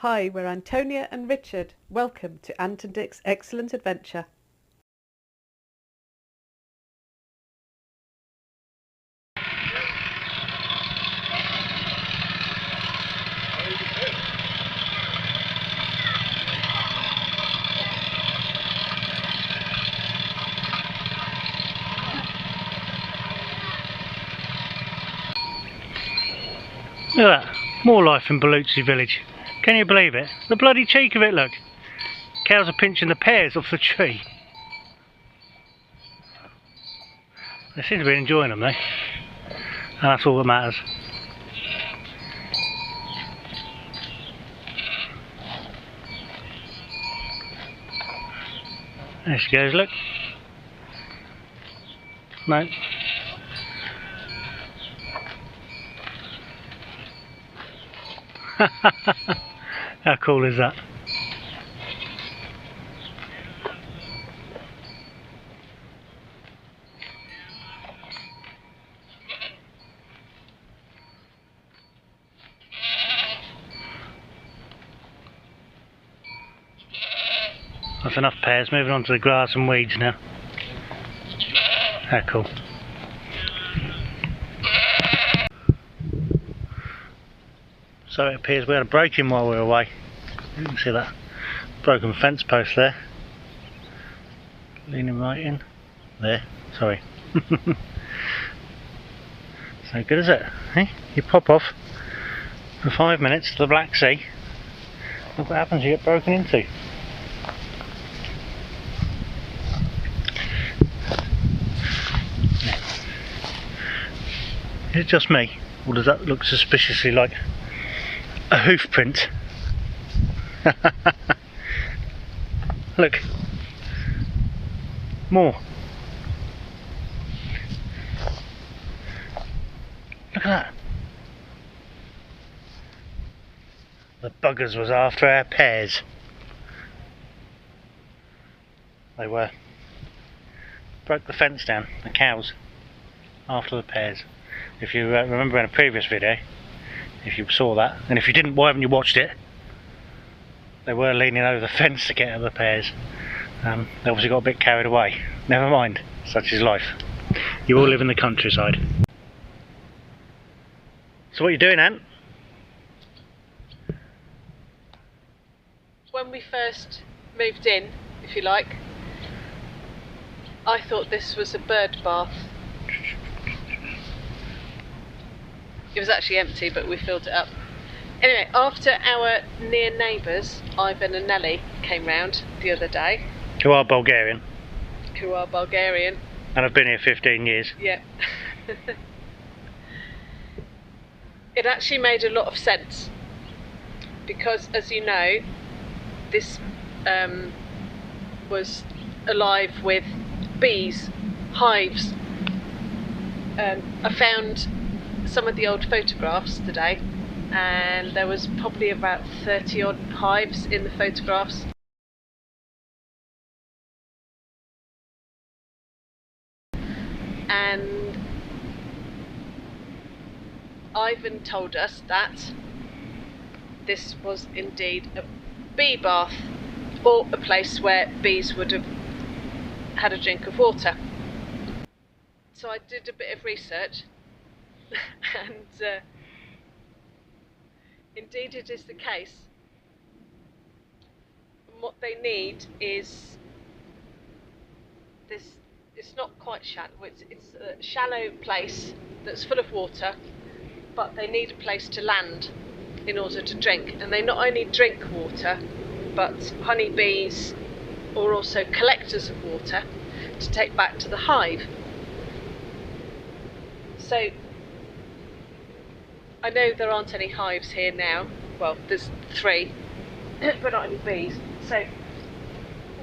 Hi, we're Antonia and Richard. Welcome to Ant and Dick's Excellent Adventure. Look at that, more life in Balutsi village. Can you believe it? The bloody cheek of it, look. Cows are pinching the pears off the tree. They seem to be enjoying them though. And that's all that matters. There she goes, look. No. How cool is that? That's enough pears, moving on to the grass and weeds now. How cool. So it appears we had a break-in while we were away. You can see that broken fence post there. Leaning right in. There, sorry. So good is it? Eh? You pop off for 5 minutes to the Black Sea. Look what happens, you get broken into. Is it just me? Or does that look suspiciously like a hoof print? Look, more. Look at that. The buggers was after our pears. They were. Broke the fence down, the cows, after the pears. If you remember in a previous video, if you saw that, and if you didn't, why haven't you watched it? They were leaning over the fence to get at the pears. They obviously got a bit carried away. Never mind, such is life. You all live in the countryside. So what are you doing, Ant? When we first moved in, if you like, I thought this was a bird bath. It was actually empty, but we filled it up. Anyway, after our near neighbours, Ivan and Nelly, came round the other day. Who are Bulgarian. Who are Bulgarian. And I've been here 15 years. Yeah. It actually made a lot of sense. Because, as you know, this was alive with bees, hives. I found some of the old photographs today, and there was probably about 30 odd hives in the photographs. And Ivan told us that this was indeed a bee bath, or a place where bees would have had a drink of water. So I did a bit of research. And indeed it is the case. And what they need is this. It's not quite shallow. It's a shallow place that's full of water, but they need a place to land in order to drink. And they not only drink water, but honeybees are also collectors of water to take back to the hive. So I know there aren't any hives here now. Well, there's 3, but not any bees. So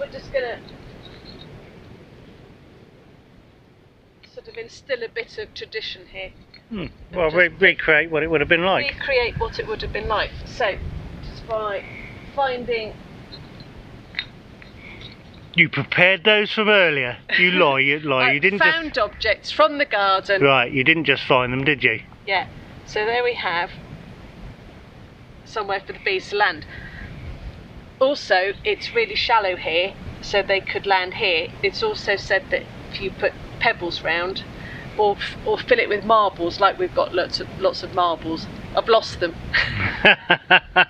we're just gonna sort of instill a bit of tradition here. Well, recreate what it would have been like. Recreate what it would have been like. So, just by finding... You prepared those from earlier. You lie, you lie. You didn't found just... objects from the garden. Right, you didn't just find them, did you? Yeah. So there we have somewhere for the bees to land. Also, it's really shallow here, so they could land here. It's also said that if you put pebbles round, or fill it with marbles, like we've got lots of marbles. I've lost them.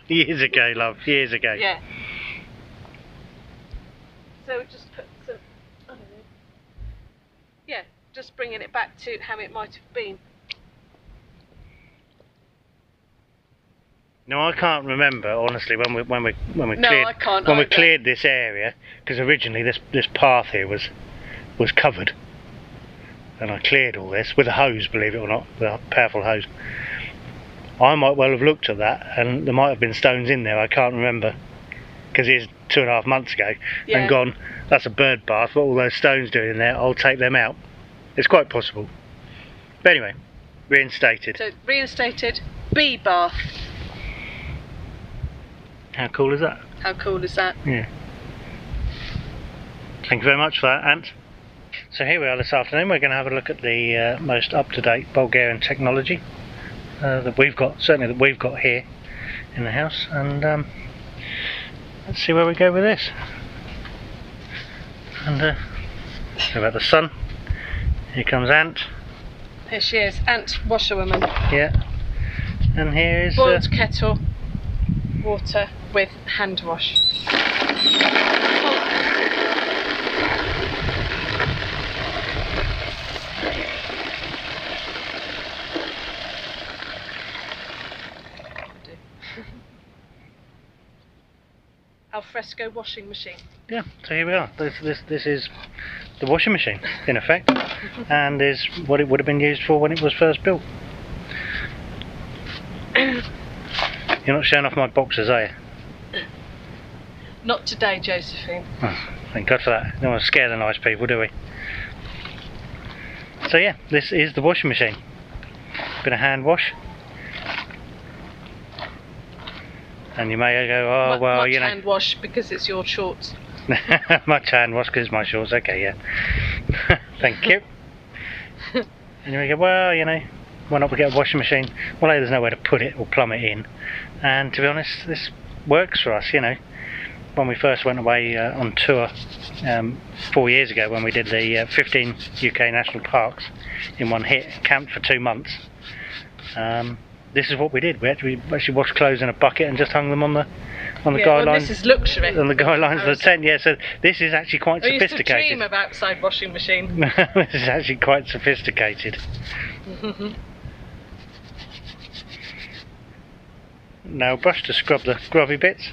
Years ago, love, years ago. Yeah. So just put some, I don't know. Yeah, just bringing it back to how it might have been. No, I can't remember honestly when we No, I can't either. cleared this area, because originally this path here was covered, and I cleared all this with a hose, believe it or not, with a powerful hose. I might well have looked at that, and there might have been stones in there. I can't remember, because it's 2.5 months ago, Yeah. and gone. That's a bird bath. What all those stones doing in there? I'll take them out. It's quite possible. But anyway, reinstated. So reinstated, bee bath. How cool is that? How cool is that? Yeah. Thank you very much for that, Ant. So here we are this afternoon. We're going to have a look at the most up-to-date Bulgarian technology that we've got, certainly that we've got here in the house, and let's see where we go with this. And how about the sun? Here comes Ant. Here she is, Ant washerwoman. Yeah. And here is Boiled kettle, water with hand wash. Al fresco washing machine. yeah. So here we are. This is the washing machine in effect, and is what it would have been used for when it was first built. You're not showing off my boxers, are you? Not today, Josephine. Oh, thank God for that. Don't want to scare the nice people, do we? So yeah, this is the washing machine. Bit of hand wash. And you may go, oh well, much you know. hand wash because it's your shorts. Much hand wash because it's my shorts. Okay, yeah. Thank you. And you may go, well, you know, why not we get a washing machine? Well, there's nowhere to put it or plumb it in. And to be honest, this works for us, you know. When we first went away on tour 4 years ago, when we did the 15 UK national parks in one hit, camped for 2 months, this is what we did. We actually washed clothes in a bucket and just hung them on the guidelines. Well, this is luxury. On the guidelines of the tent, yeah. So this is actually quite sophisticated. I used to dream of outside washing machine. This is actually quite sophisticated. Nail brush to scrub the grubby bits.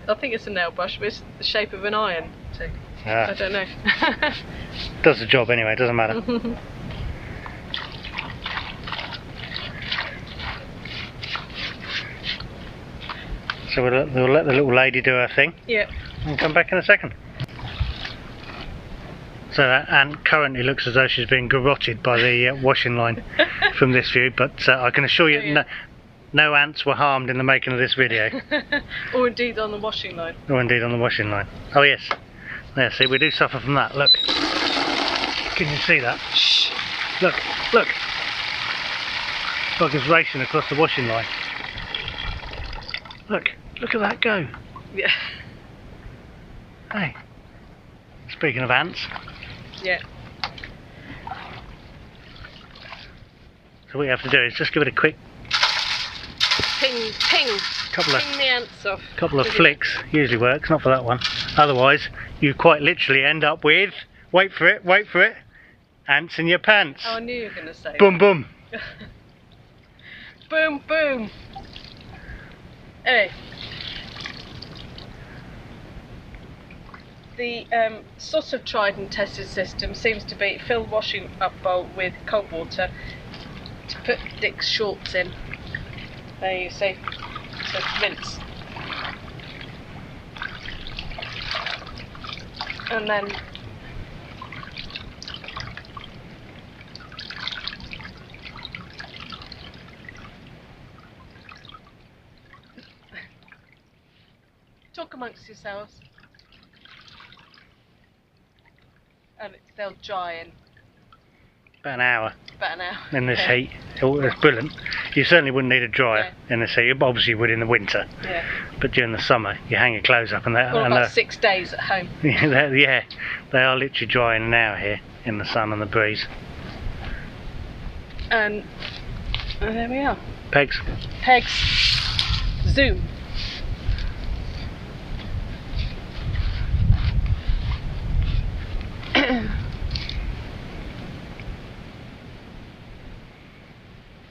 I think it's a nail brush, but it's the shape of an iron too. I don't know. Does the job anyway, doesn't matter. So we'll let the little lady do her thing. Yeah. And come back in a second. So that ant currently looks as though she's being garroted by the washing line from this view, but I can assure you no ants were harmed in the making of this video. Or indeed on the washing line. Or indeed on the washing line. Oh yes. There, see, we do suffer from that. Look. Can you see that? Shh. Look, look. It's like it's racing across the washing line. Look at that go. Yeah. Hey. Speaking of ants. Yeah. So what you have to do is just give it a quick Ping, ping. Ping the ants off. Couple of flicks usually works, not for that one. Otherwise, you quite literally end up with, wait for it, ants in your pants. Oh, I knew you were going to say boom, that. Boom. Boom, boom. Anyway. The sort of tried and tested system seems to be fill washing up bowl with cold water to put Dick's shorts in. There you see. So rinse. And then talk amongst yourselves. And they'll dry in About an hour about an hour. in this heat. Oh, it's brilliant. You certainly wouldn't need a dryer in the sea. You obviously would in the winter. Yeah. But during the summer, you hang your clothes up and they're... Or about 6 days at home. Yeah, they are literally drying now here in the sun and the breeze. And there we are. Pegs. Pegs. Zoom.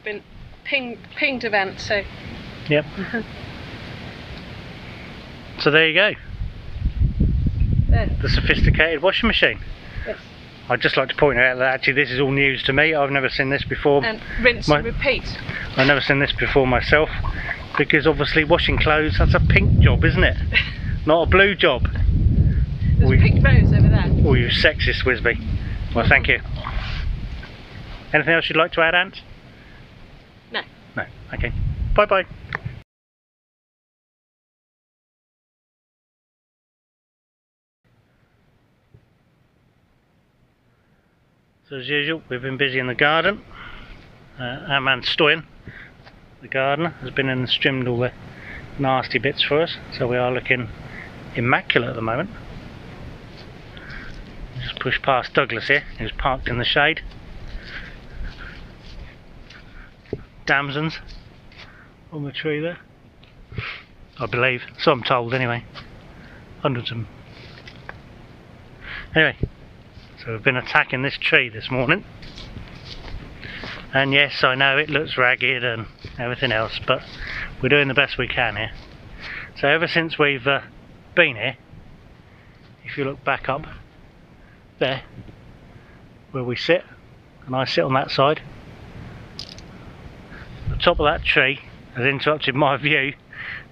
Been pinged event, so. Yep. So there you go. There. The sophisticated washing machine. Yes. I'd just like to point out that actually this is all news to me. I've never seen this before. And rinse and repeat. I've never seen this before myself, because obviously washing clothes, that's a pink job, isn't it? Not a blue job. There's a pink rose over there. Oh, you sexist Wisby. Well, thank you. Anything else you'd like to add, Ant? No. No. Okay. Bye bye. So as usual, we've been busy in the garden. Our man Stoyan, the gardener, has been in and trimmed all the nasty bits for us, so we are looking immaculate at the moment. Just push past Douglas here, who's parked in the shade. Damsons on the tree there, I believe, so I'm told anyway. Hundreds of them. Anyway, so we've been attacking this tree this morning, and yes, I know it looks ragged and everything else, but we're doing the best we can here. So ever since we've been here, if you look back up there where we sit, and I sit on that side, the top of that tree has interrupted my view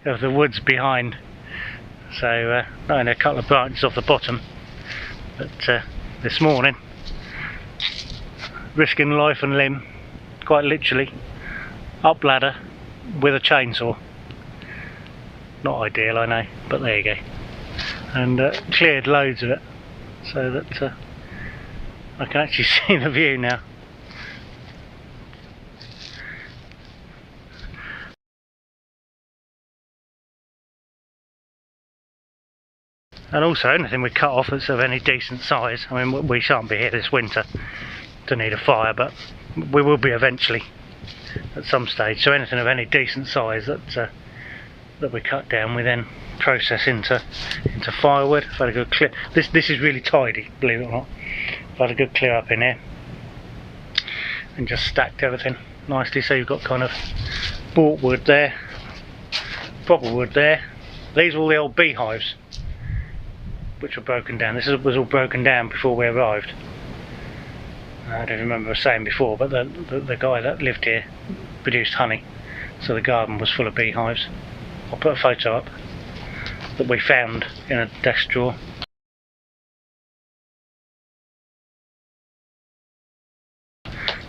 of the woods behind. So not only a couple of branches off the bottom, but this morning, risking life and limb, quite literally, up ladder with a chainsaw. Not ideal, I know, but there you go. And cleared loads of it, so that I can actually see the view now. And also anything we cut off that's of any decent size. I mean, we shan't be here this winter to need a fire, but we will be eventually at some stage. So anything of any decent size that that we cut down, we then process into firewood. I've had a good clear. This is really tidy, believe it or not. I've had a good clear up in here and just stacked everything nicely. So you've got kind of bought wood there, proper wood there. These are all the old beehives which were broken down. This was all broken down before we arrived. I don't remember saying before, but the guy that lived here produced honey, so the garden was full of beehives. I'll put a photo up that we found in a desk drawer.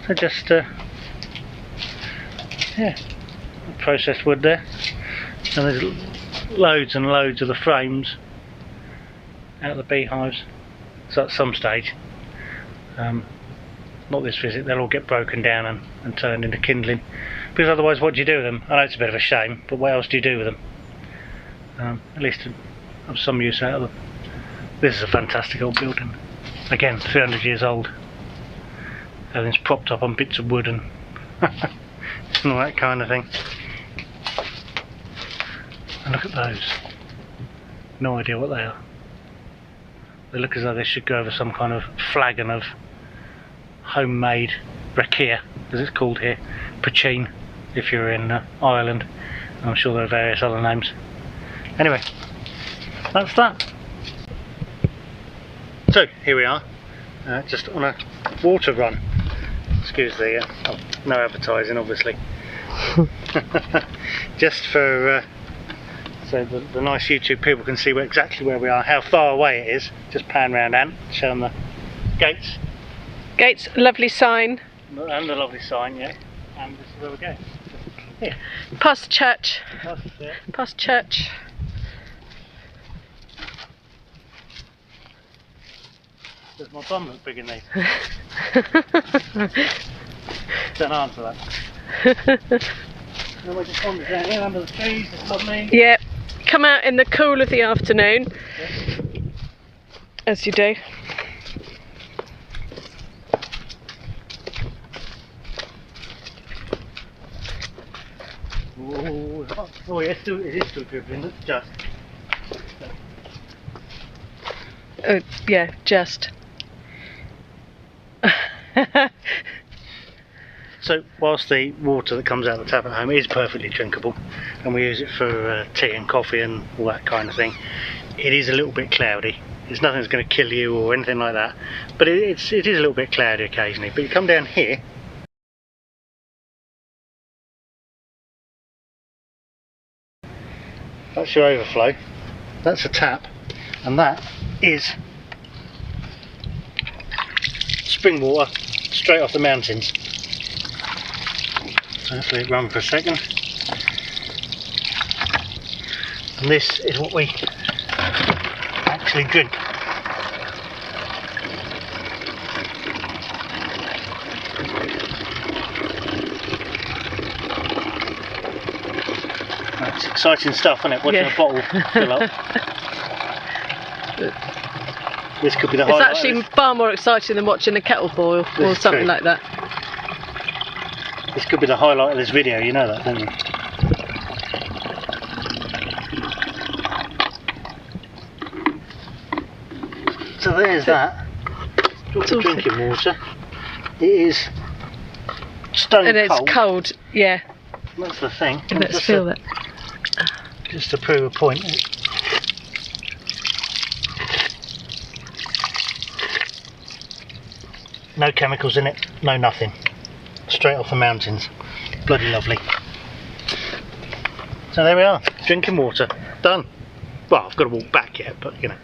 So just yeah, processed wood there, and there's loads and loads of the frames out of the beehives. So at some stage, not this visit, they'll all get broken down and turned into kindling, because otherwise what do you do with them? I know it's a bit of a shame, but what else do you do with them? At least have some use out of them. This is a fantastic old building, again 300 years old. Everything's propped up on bits of wood and all that kind of thing. And look at those, no idea what they are. They look as though they should go over some kind of flagon of homemade rakia, as it's called here, poachine if you're in Ireland. I'm sure there are various other names. Anyway, that's that. So here we are, just on a water run. Excuse the no advertising, obviously. Just for so the nice YouTube people can see exactly where we are, how far away it is. Just pan round, Ant, show them the gates. Gates, lovely sign. And the lovely sign, yeah. And this is where we go. Here. Past the church. Past church. Does my bum look big in these? Don't answer that. And we just wander down here under the trees, it's lovely. Yeah, come out in the cool of the afternoon, as you do. Oh yeah, it is still dribbling, it's just. Yeah, just. So whilst the water that comes out of the tap at home is perfectly drinkable, and we use it for tea and coffee and all that kind of thing, it is a little bit cloudy. It's nothing that's going to kill you or anything like that, but it is a little bit cloudy occasionally. But you come down here, that's your overflow, that's a tap, and that is spring water straight off the mountains. So let's let it run for a second. And this is what we actually drink. That's exciting stuff, isn't it? Watching a bottle fill up. This could be the highlight. It's actually far more exciting than watching a kettle boil or something like that. This could be the highlight of this video, you know that, don't you? So there's that. Drop of drinking water. It is stone cold. And it's cold, yeah. That's the thing. Let's feel that. Just to prove a point. No chemicals in it, no nothing. Straight off the mountains. Bloody lovely. So there we are, drinking water. Done. Well, I've got to walk back yet, but you know.